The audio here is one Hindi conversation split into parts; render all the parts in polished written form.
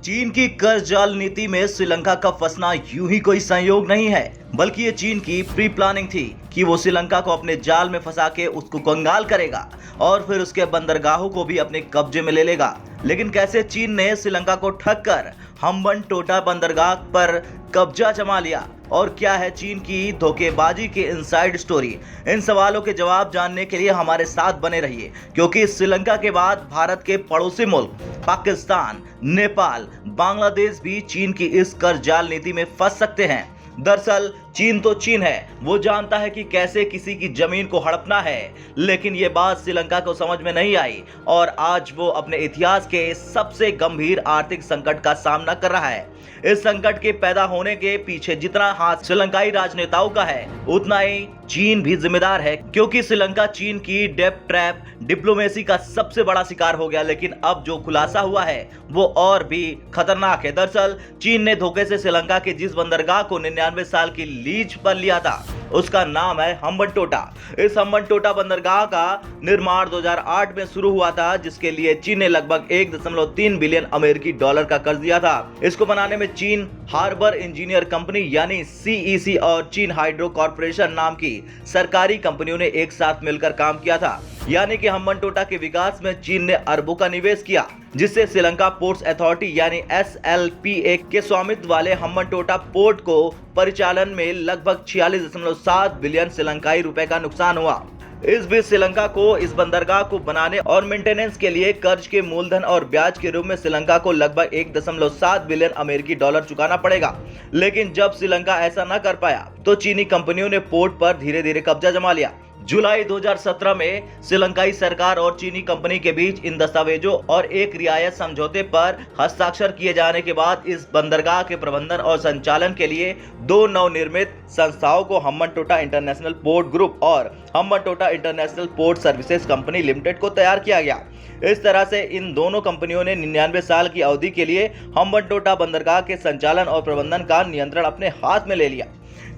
चीन की कर्ज जाल नीति में श्रीलंका का फंसना यूं ही कोई संयोग नहीं है, बल्कि ये चीन की प्री प्लानिंग थी कि वो श्रीलंका को अपने जाल में फंसा के उसको कंगाल करेगा और फिर उसके बंदरगाहों को भी अपने कब्जे में ले लेगा। लेकिन कैसे चीन ने श्रीलंका को ठग कर हम्बनटोटा बंदरगाह पर कब्जा जमा लिया और क्या है चीन की धोखेबाजी की इनसाइड स्टोरी, इन सवालों के जवाब जानने के लिए हमारे साथ बने रहिए, क्योंकि श्रीलंका के बाद भारत के पड़ोसी मुल्क पाकिस्तान, नेपाल, बांग्लादेश भी चीन की इस कर्ज जाल नीति में फंस सकते हैं। दरअसल चीन तो चीन है, वो जानता है कि कैसे किसी की जमीन को हड़पना है, लेकिन ये बात श्रीलंका को समझ में नहीं आई और आज वो अपने इतिहास के सबसे गंभीर आर्थिक संकट का सामना कर रहा है। इस संकट के पैदा होने के पीछे जितना हाथ श्रीलंकाई राजनेताओं का है, उतना ही चीन भी जिम्मेदार है, क्योंकि श्रीलंका चीन की डेब्ट ट्रैप डिप्लोमेसी का सबसे बड़ा शिकार हो गया। लेकिन अब जो खुलासा हुआ है वो और भी खतरनाक है। दरअसल चीन ने धोखे से श्रीलंका के जिस बंदरगाह को 99 साल की लीज पर लिया था, उसका नाम है हम्बनटोटा। इस हम्बनटोटा बंदरगाह का निर्माण 2008 में शुरू हुआ था, जिसके लिए चीन ने लगभग 1.3 बिलियन अमेरिकी डॉलर का कर्ज दिया था। इसको बनाने में चीन हार्बर इंजीनियर कंपनी यानी सीईसी और चीन हाइड्रो कॉर्पोरेशन नाम की सरकारी कंपनियों ने एक साथ मिलकर काम किया था। यानी कि हम्बनटोटा के विकास में चीन ने अरबों का निवेश किया, जिससे श्रीलंका पोर्ट्स अथॉरिटी यानी एसएलपीए के स्वामित्व वाले हम्बनटोटा पोर्ट को परिचालन में लगभग 46.7 बिलियन श्रीलंकाई रुपए का नुकसान हुआ। इस बीच श्रीलंका को इस बंदरगाह को बनाने और मेंटेनेंस के लिए कर्ज के मूलधन और ब्याज के रूप में श्रीलंका को लगभग 1.7 बिलियन अमेरिकी डॉलर चुकाना पड़ेगा। लेकिन जब श्रीलंका ऐसा न कर पाया तो चीनी कंपनियों ने पोर्ट पर धीरे धीरे कब्जा जमा लिया। जुलाई 2017 में श्रीलंकाई सरकार और चीनी कंपनी के बीच इन दस्तावेजों और एक रियायत समझौते पर हस्ताक्षर किए जाने के बाद इस बंदरगाह के प्रबंधन और संचालन के लिए दो नवनिर्मित संस्थाओं को हम्बनटोटा इंटरनेशनल पोर्ट ग्रुप और Hambantota international port services company limited को तैयार किया गया। इस तरह से इन दोनों कंपनियों ने 99 साल की अवधि के लिए हम्बनटोटा बंदरगाह के संचालन और प्रबंधन का नियंत्रण अपने हाथ में ले लिया।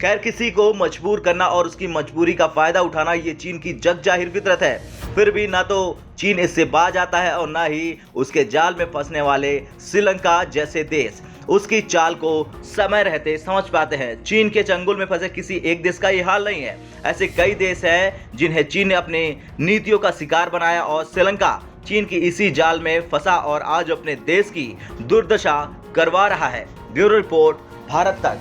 खैर, किसी को मजबूर करना और उसकी मजबूरी का फायदा उठाना ये चीन की जग जाहिर फितरत है। फिर भी ना तो चीन इससे बाज आता है और ना ही उसके जाल में फंसने वाले श्रीलंका जैसे देश उसकी चाल को समय रहते समझ पाते हैं। चीन के चंगुल में फंसे किसी एक देश का ये हाल नहीं है। ऐसे कई देश हैं जिन्हें चीन ने अपनी नीतियों का शिकार बनाया और श्रीलंका चीन की इसी जाल में फंसा और आज अपने देश की दुर्दशा करवा रहा है। ब्यूरो रिपोर्ट, भारत तक।